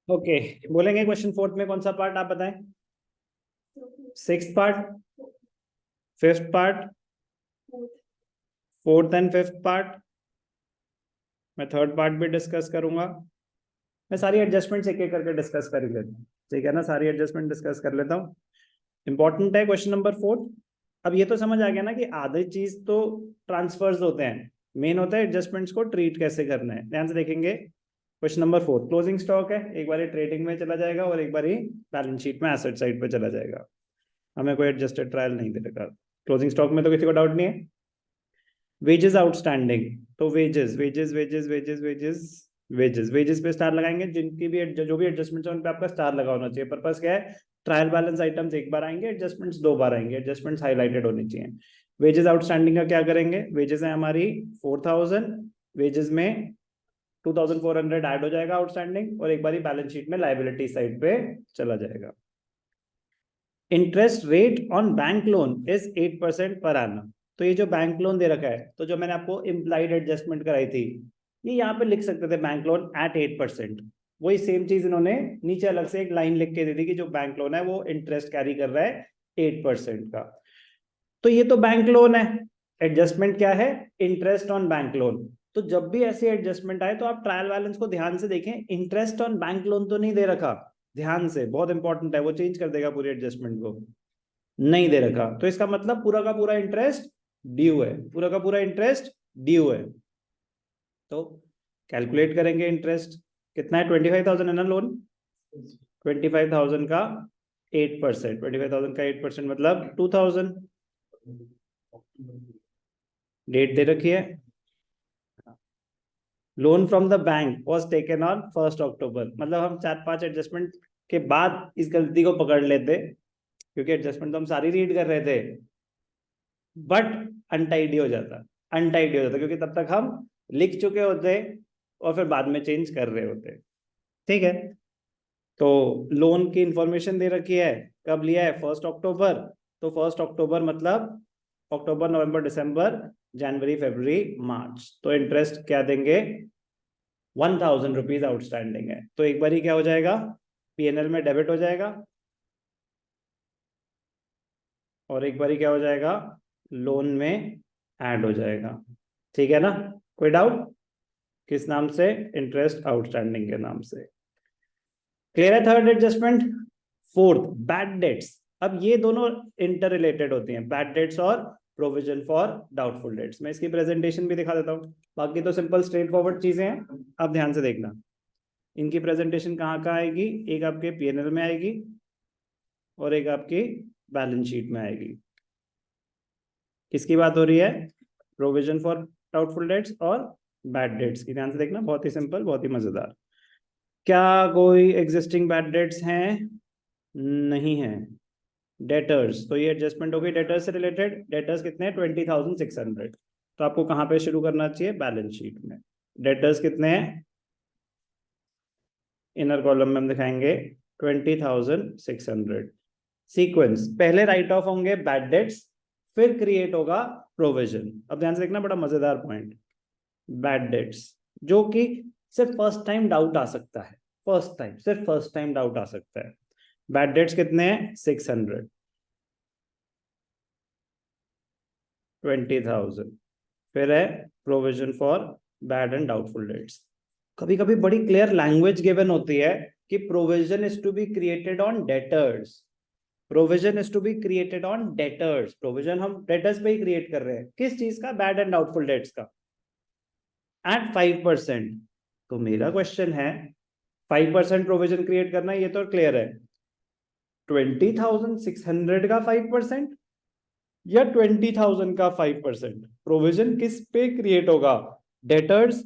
Okay, बोलेंगे question fourth में कौन सा पार्ट आप बताएं? Sixth part, fifth part, fourth and fifth part. मैं थर्ड पार्ट भी डिस्कस करूंगा। मैं सारी एडजस्टमेंट्स एक एक करके डिस्कस कर ही लेता हूँ, ठीक है ना? सारी एडजस्टमेंट डिस्कस कर लेता हूँ। इंपॉर्टेंट है क्वेश्चन नंबर फोर्थ। अब ये तो समझ आ गया ना कि आधी चीज तो ट्रांसफर्स होते हैं, मेन होता है एडजस्टमेंट्स को ट्रीट कैसे करना है। ध्यान से देखेंगे question number four. Closing stock है, एक बार ट्रेडिंग में चला जाएगा और एक बार बैलेंस शीट में एसेट साइड पे चला जाएगा। हमें कोई एडजस्टेड ट्रायल नहीं देगा। क्लोजिंग स्टॉक में तो किसी को डाउट नहीं है। वेजेस आउटस्टैंडिंग, तो wages wages wages wages wages wages wages पे स्टार लगाएंगे। जिनकी भी जो भी एडजस्टमेंट है उन पे आपका स्टार लगा होना चाहिए। पर्पस क्या है? ट्रायल बैलेंस आइटम्स एक बार आएंगे, एडजस्टमेंट्स दो बार आएंगे, एडजस्टमेंट्स हाईलाइटेड होनी चाहिए। वेजेस आउटस्टैंडिंग का क्या करेंगे? वेजेस है हमारी 4000, वेजेस में 2400 ऐड हो जाएगा आउटस्टैंडिंग, और एक बार बैलेंस शीट में लायबिलिटी साइड पे चला जाएगा। Interest rate on bank loan is 8% पर annum। तो ये जो बैंक लोन दे रखा है, तो जो मैंने आपको इम्प्लाइड एडजस्टमेंट कराई थी, ये यहाँ पे लिख सकते थे बैंक लोन एट 8%। वही सेम चीज इन्होंने नीचे अलग से एक लाइन लिख के दे दी कि जो बैंक लोन है वो इंटरेस्ट कैरी कर रहा है 8% का। तो ये तो बैंक लोन है, एडजस्टमेंट क्या है? Interest on bank loan. तो जब भी ऐसी एडजस्टमेंट आए तो आप ट्रायल बैलेंस को ध्यान से देखें, इंटरेस्ट ऑन बैंक लोन तो नहीं दे रखा। ध्यान से, बहुत इंपॉर्टेंट है, वो चेंज कर देगा पूरी एडजस्टमेंट को। नहीं दे रखा तो इसका मतलब पूरा का पूरा इंटरेस्ट ड्यू है, पूरा का पूरा इंटरेस्ट ड्यू है। तो कैलकुलेट करेंगे इंटरेस्ट कितना है। 25,000 है ना लोन? 25,000 का 8%, 25,000 का 8% मतलब 2,000। डेट दे रखी है, loan from the bank was taken on 1 अक्टूबर। मतलब हम 4-5 एडजस्टमेंट के बाद इस गलती को पकड़ लेते, क्योंकि एडजस्टमेंट तो हम सारी रीड कर रहे थे, बट अनटाइडी हो जाता, अनटाइडी हो जाता, क्योंकि तब तक हम लिख चुके होते और फिर बाद में चेंज कर रहे होते। ठीक है, तो लोन की इंफॉर्मेशन दे रखी है, कब लिया है? 1 अक्टूबर। तो 1 अक्टूबर मतलब अक्टूबर, नवंबर, दिसंबर, जनवरी, फरवरी, मार्च। तो इंटरेस्ट क्या देंगे? 1,000 रुपीज आउटस्टैंडिंग है, तो एक बार ही क्या हो जाएगा? पीएनएल में डेबिट हो जाएगा, और एक बार ही क्या हो जाएगा? लोन में ऐड हो जाएगा। ठीक है ना? कोई डाउट? किस नाम से? इंटरेस्ट आउटस्टैंडिंग के नाम से। क्लियर है? Third adjustment. Fourth, bad debts. अब ये दोनों इंटर रिलेटेड होती हैं, बैड डेट्स और प्रोविजन फॉर डाउटफुल डेट्स। मैं इसकी प्रेजेंटेशन भी दिखा देता हूँ, बाकी तो सिंपल स्ट्रेट फॉरवर्ड चीजें हैं। आप ध्यान से देखना, इनकी प्रेजेंटेशन कहाँ कहाँ आएगी? एक आपके पीएनएल में आएगी और एक आपकी बैलेंस शीट में आएगी। किसकी बात हो रही है? प्रोविजन फॉर डाउटफुल डेट्स और बैड डेट्स की। ध्यान से देखना, बहुत ही सिंपल, बहुत ही मजेदार। क्या कोई एग्जिस्टिंग बैड डेट्स हैं? नहीं है। डेटर्स, तो ये एडजस्टमेंट हो गई डेटर्स से रिलेटेड। डेटर्स कितने हैं? 20,600। तो आपको कहाँ पे शुरू करना चाहिए? बैलेंस शीट में। डेटर्स कितने हैं? इनर कॉलम में हम दिखाएंगे 20,600। सीक्वेंस, पहले राइट ऑफ होंगे बैड डेट्स, फिर क्रिएट होगा प्रोविजन। अब ध्यान से देखना, बड़ा मजेदार पॉइंट। बैड डेट्स जो कि सिर्फ फर्स्ट टाइम डाउट आ सकता है, फर्स्ट टाइम, सिर्फ फर्स्ट टाइम डाउट आ सकता है। बैड डेट्स कितने हैं? 600, 20,000। फिर है provision for bad and doubtful debts. कभी कभी बड़ी क्लियर लैंग्वेज गिवन होती है कि provision is to be created on debtors, provision is to be created on debtors. Provision हम डेटर्स पे ही क्रिएट कर रहे हैं, किस चीज का? बैड एंड डाउटफुल डेट्स का, एट 5%। तो मेरा क्वेश्चन है, 5% प्रोविजन क्रिएट करना, ये तो क्लियर है। 20,600 का 5% या 20,000 का 5%? प्रोविजन किस पे क्रिएट होगा? Debtors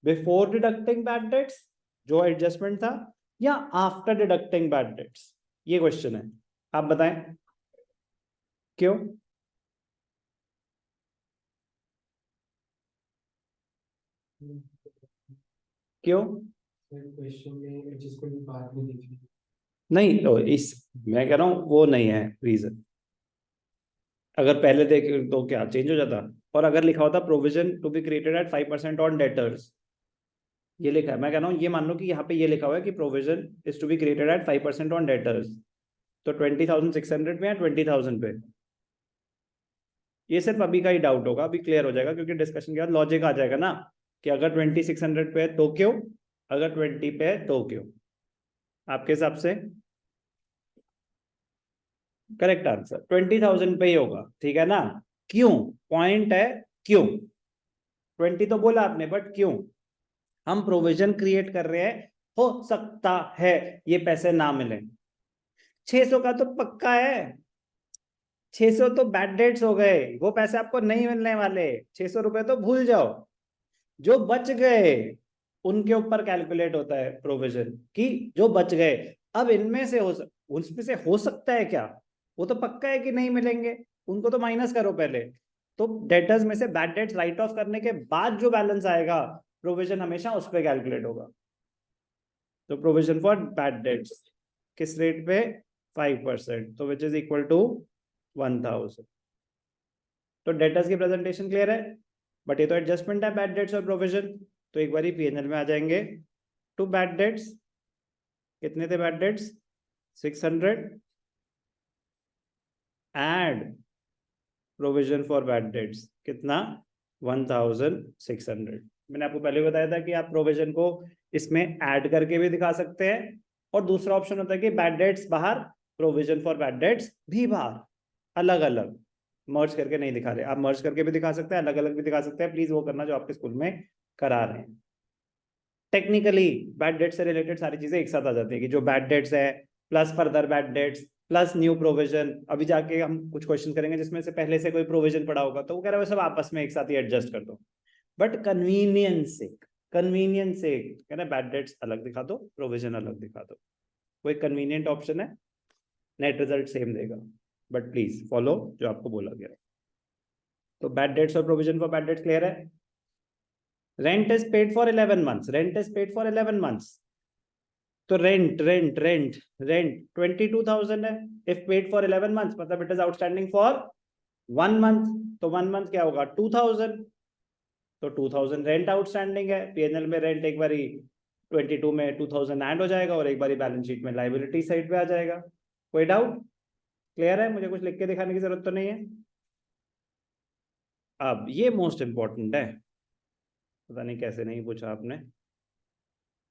before deducting bad debts, जो एडजस्टमेंट था, या आफ्टर डिडक्टिंग बैड डेट्स? ये क्वेश्चन है, आप बताएं। क्यों? क्यों क्वेश्चन में एडजस्टमेंट बाद में देखी। नहीं? तो इस, मैं कह रहा हूं वो नहीं है रीजन। अगर पहले देखे तो क्या चेंज हो जाता? और अगर लिखा होता provision to be created at 5% on debtors, ये लिखा है, मैं कह रहा हूँ ये मान लो कि यहाँ पे ये लिखा हुआ है कि provision is to be created at 5% on debtors, तो 20,600 पे या 20,000 पे, ये सिर्फ अभी का ही डाउट होगा, अभी क्लियर हो जाएगा क्योंकि डिस्कशन के बाद लॉजिक आ जाएगा ना कि अगर 2,600 पे है तो क्यों, अगर 20 पे है तो क्यों। आपके हिसाब से करेक्ट आंसर 20,000 पे ही होगा, ठीक है ना। क्यों, पॉइंट है क्यों, 20 तो बोला आपने बट क्यों, हम प्रोविजन क्रिएट कर रहे हैं, हो सकता है ये पैसे ना मिले। 600 का तो पक्का है, 600 तो बैड डेट्स हो गए, वो पैसे आपको नहीं मिलने वाले, 600 रुपए तो भूल जाओ। जो बच गए उनके ऊपर कैलकुलेट होता है प्रोविजन कि जो बच गए, अब इनमें से उसमें से हो सकता है क्या, वो तो पक्का है कि नहीं मिलेंगे, उनको तो माइनस करो पहले। तो डेटर्स में से बैड डेट्स राइट ऑफ करने के बाद जो बैलेंस आएगा प्रोविजन हमेशा उस पर कैलकुलेट होगा। तो प्रोविजन फॉर बैड डेट्स किस रेट पे, 5%, तो विच इज इक्वल टू 1,000। तो डेटर्स की प्रेजेंटेशन क्लियर है, बट ये तो एडजस्टमेंट है बैड डेट्स और प्रोविजन। तो एक बार पीएनएल में आ जाएंगे टू बैड डेट्स, कितने थे bad debts 600, add provision for bad debts कितना 1,600। मैंने आपको पहले बताया था कि आप प्रोविजन को इसमें ऐड करके भी दिखा सकते हैं, और दूसरा ऑप्शन होता है कि बैड डेट्स बाहर, प्रोविजन फॉर बैड डेट्स भी बाहर, अलग अलग मर्ज करके नहीं दिखा रहे, आप मर्ज करके भी दिखा सकते हैं, अलग अलग भी दिखा सकते हैं, प्लीज वो करना जो आपके स्कूल में करा रहे हैं। टेक्निकली बैड डेट से रिलेटेड सारी चीजें एक साथ आ जाती है कि जो बैड डेट्स है plus further bad debts plus new provision, अभी जाके हम कुछ क्वेश्चन करेंगे जिसमें से पहले से कोई प्रोविजन पड़ा होगा, तो वो कह रहा है सब आपस में एक साथ ही एडजस्ट कर दो, बट कन्वीनियंस से कह रहा है बैड डेट्स अलग दिखा दो, प्रोविजन अलग दिखा दो, वो एक कन्वीनियंट ऑप्शन है, नेट रिजल्ट सेम देगा, बट प्लीज फॉलो जो आपको बोला गया। तो बैड डेट्स और provision for bad debts clear है। Rent is paid for 11 months, rent is paid for 11 months, तो रेंट रेंट रेंट रेंट 22,000 है, इफ पेड फॉर 11 मंथ्स मतलब it is outstanding for 1 month, तो 1 मंथ क्या होगा 2,000, तो 2,000 rent outstanding है, PNL में रेंट एक बारी 22 में 2,000 ऐड हो जाएगा और एक बारी बैलेंस शीट में लाइबिलिटी साइड पे आ जाएगा। कोई डाउट, क्लियर है, मुझे कुछ लिख के दिखाने की जरूरत तो नहीं है। अब ये मोस्ट इंपॉर्टेंट है, पता नहीं कैसे नहीं पूछा आपने,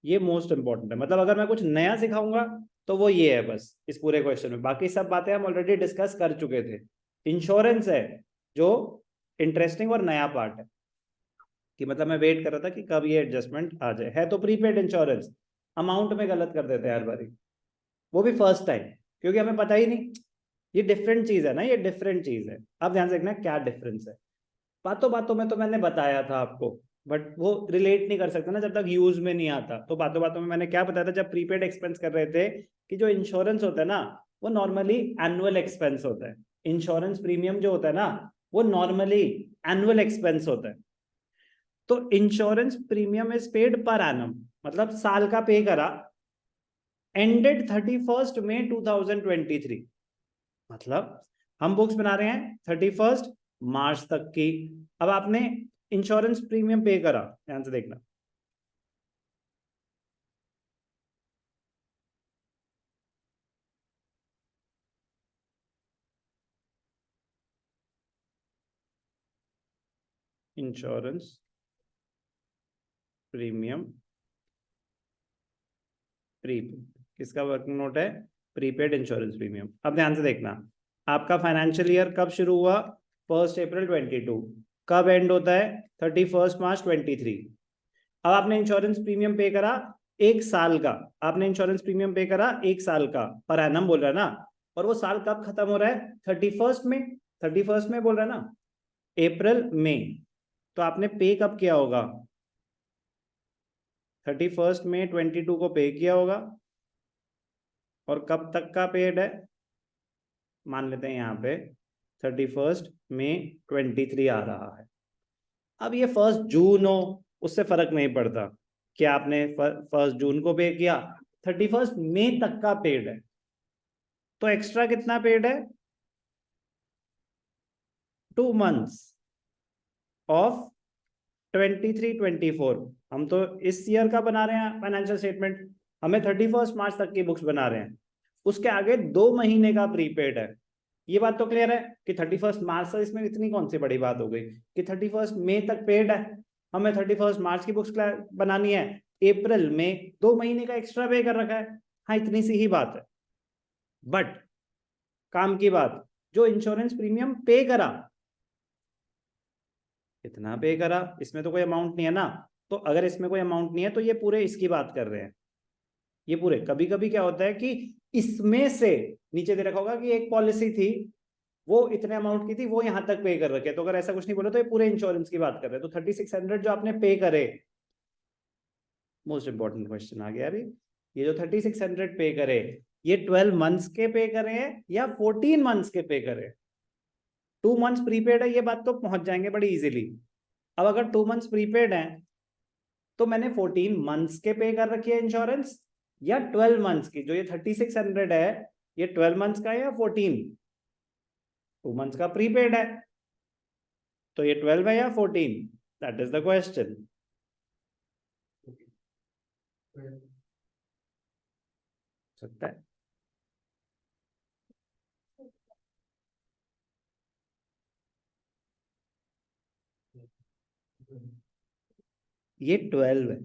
ये मोस्ट इंपॉर्टेंट है, मतलब अगर मैं कुछ नया सिखाऊंगा तो वो ये है बस इस पूरे क्वेश्चन में, बाकी सब बातें हम ऑलरेडी डिस्कस कर चुके थे। इंश्योरेंस है जो इंटरेस्टिंग और नया पार्ट है, कि मतलब मैं वेट कर रहा था कि कब ये एडजस्टमेंट आ जाए, है तो प्रीपेड इंश्योरेंस, अमाउंट में गलत कर देते हैं हर बारी, वो भी फर्स्ट टाइम, क्योंकि हमें पता ही नहीं, ये डिफरेंट चीज है ना, ये डिफरेंट चीज है। अब ध्यान से देखना क्या डिफरेंस है, बातों बातों में तो मैंने बताया था आपको, बट वो रिलेट नहीं कर सकते ना जब तक यूज में नहीं आता, तो बातों बातों में मैंने क्या बताया था जब प्रीपेड एक्सपेंस कर रहे थे, कि जो इंश्योरेंस होता है ना वो नॉर्मली एनुअल एक्सपेंस होता है, इंश्योरेंस प्रीमियम जो होता है ना वो नॉर्मली एनुअल एक्सपेंस होता है, तो insurance premium is paid per annum, मतलब साल का पे करा, एंडेड 31 मई 2023, मतलब हम बुक्स बना रहे हैं 31 मार्च तक की, अब आपने इंश्योरेंस प्रीमियम पे करा, ध्यान से देखना, इंश्योरेंस प्रीमियम प्रीपेड, किसका वर्किंग नोट है, प्रीपेड इंश्योरेंस प्रीमियम। अब ध्यान से देखना, आपका फाइनेंशियल ईयर कब शुरू हुआ, 1 अप्रैल 22, कब एंड होता है 31 मार्च 23, अब आपने इंश्योरेंस प्रीमियम पे करा एक साल का, आपने इंश्योरेंस प्रीमियम पे करा एक साल का, पर एनम बोल रहा है ना, और वो साल कब खत्म हो रहा है 31 में, 31 में बोल रहा है ना, अप्रैल मई, तो आपने पे कब किया होगा 31 मई 22 को पे किया होगा, और कब तक का पेड है, मान लेते हैं यहाँ पे 31 मई 23 आ रहा है। अब ये 1 जून हो उससे फर्क नहीं पड़ता कि आपने 1 जून को पे किया, 31 मई तक का पेड है, तो एक्स्ट्रा कितना पेड है 2 मंथ्स ऑफ 23-24, हम तो इस ईयर का बना रहे हैं फाइनेंशियल स्टेटमेंट, हमें 31 मार्च तक की बुक्स बना रहे हैं, उसके आगे 2 महीने का प्रीपेड है। ये बात तो क्लियर है कि 31 मार्च से इसमें इतनी कौन सी बड़ी बात हो गई कि 31 मई तक पेड है, हमें 31 मार्च की बुक्स बनानी है, अप्रैल में 2 महीने का एक्स्ट्रा पे कर रखा है। हाँ, इतनी सी ही बात है। बट काम की बात, जो इंश्योरेंस प्रीमियम पे करा, कितना पे करा, इसमें तो कोई अमाउंट नहीं है ना, तो अगर इसमें कोई अमाउंट नहीं है तो ये पूरे इसकी बात कर रहे हैं, ये पूरे। कभी कभी क्या होता है कि इसमें से नीचे दे रखा होगा कि एक पॉलिसी थी वो इतने अमाउंट की थी, वो यहां तक पे कर रखे, तो अगर ऐसा कुछ नहीं बोला तो ये पूरे इंश्योरेंस की बात कर रहे हैं। तो 3600 जो आपने पे करे, मोस्ट इंपॉर्टेंट क्वेश्चन आ गया अभी, ये जो 3600 पे करे, ये 12 मंथ्स के पे करे या 14 मंथ्स के पे करे? 2 मंथ्स प्रीपेड है, ये बात तो पहुंच जाएंगे बड़ी इजीली। अब अगर 2 मंथ्स प्रीपेड है तो मैंने 14 मंथ्स के पे कर रखी है इंश्योरेंस, या 12 मंथ्स की? जो ये 3600 है, ये 12 मंथ्स का है या 14? 2 मंथ्स का प्रीपेड है, तो ये 12 है या 14? That is the question. सकता है ये 12 है,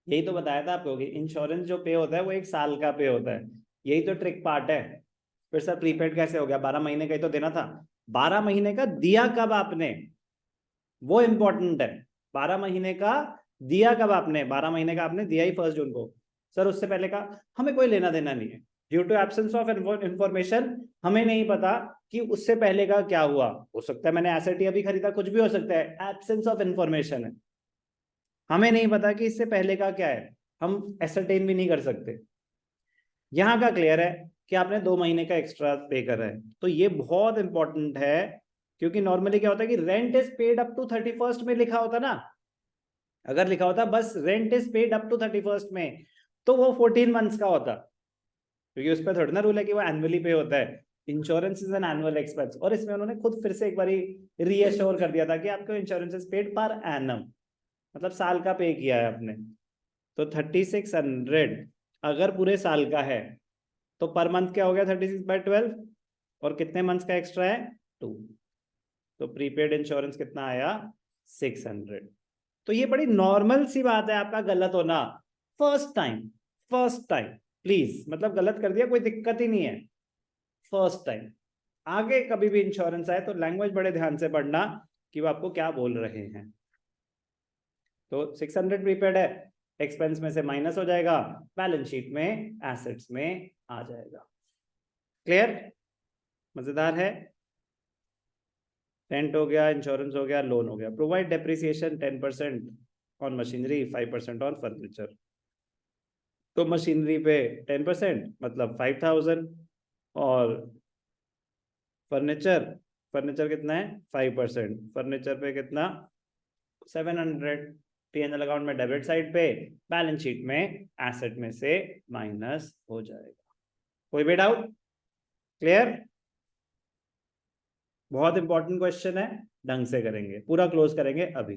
यही तो बताया था आपको कि इंश्योरेंस जो पे होता है वो 1 साल का पे होता है, यही तो ट्रिक पार्ट है। फिर सर प्रीपेड कैसे हो गया? 12 महीने का ही तो देना था। 12 महीने का दिया कब आपने, वो इंपॉर्टेंट है। 12 महीने का दिया कब आपने? 12 महीने का आपने दिया ही 1 जून को। सर उससे पहले का हमें कोई लेना देना नहीं है, due to absence of information हमें नहीं पता कि उससे पहले का क्या हुआ। हो सकता है मैंने एसेट ही अभी खरीदा, कुछ भी हो सकता है, एब्सेंस ऑफ इंफॉर्मेशन है, हमें नहीं पता कि इससे पहले का क्या है, हम एसरटेन भी नहीं कर सकते। यहां का क्लियर है कि आपने 2 महीने का एक्स्ट्रा पे करा है, तो ये बहुत इंपॉर्टेंट है, क्योंकि नॉर्मली क्या होता है कि rent is paid up to 31st में लिखा होता ना, अगर लिखा होता बस rent is paid up to 31st में, तो वो 14 मंथ्स का होता, क्योंकि उस पर थोड़ा ना रूल है कि वो एनुअली पे होता है। Insurance is an annual expense, और इसमें उन्होंने खुद फिर से एक बार रीअश्योर कर दिया था कि आपको insurance is paid per annum, मतलब साल का पे किया है आपने। तो 3600 अगर पूरे साल का है तो पर मंथ क्या हो गया? 36/12, और कितने मंथ्स का एक्स्ट्रा है? 2, तो प्रीपेड इंश्योरेंस कितना आया? 600। तो ये बड़ी नॉर्मल सी बात है आपका गलत होना, first time, first time, please, मतलब गलत कर दिया कोई दिक्कत ही नहीं है, फर्स्ट टाइम। आगे कभी भी इंश्योरेंस आए तो लैंग्वेज बड़े ध्यान से पढ़ना कि वो आपको क्या बोल रहे हैं। तो 600 प्रीपेड है, एक्सपेंस में से माइनस हो जाएगा, बैलेंस शीट में एसेट्स में आ जाएगा। क्लियर? मजेदार है? रेंट हो गया, इंश्योरेंस हो गया, लोन हो गया। Provide depreciation 10% on machinery, 5% on furniture. तो मशीनरी पे 10% मतलब 5000, और फर्नीचर, फर्नीचर कितना है? 5%, फर्नीचर पे कितना? 700। P&L अकाउंट में डेबिट साइड पे, बैलेंस शीट में एसेट में से माइनस हो जाएगा। कोई भी डाउट? क्लियर? बहुत इंपॉर्टेंट क्वेश्चन है, ढंग से करेंगे, पूरा क्लोज करेंगे अभी।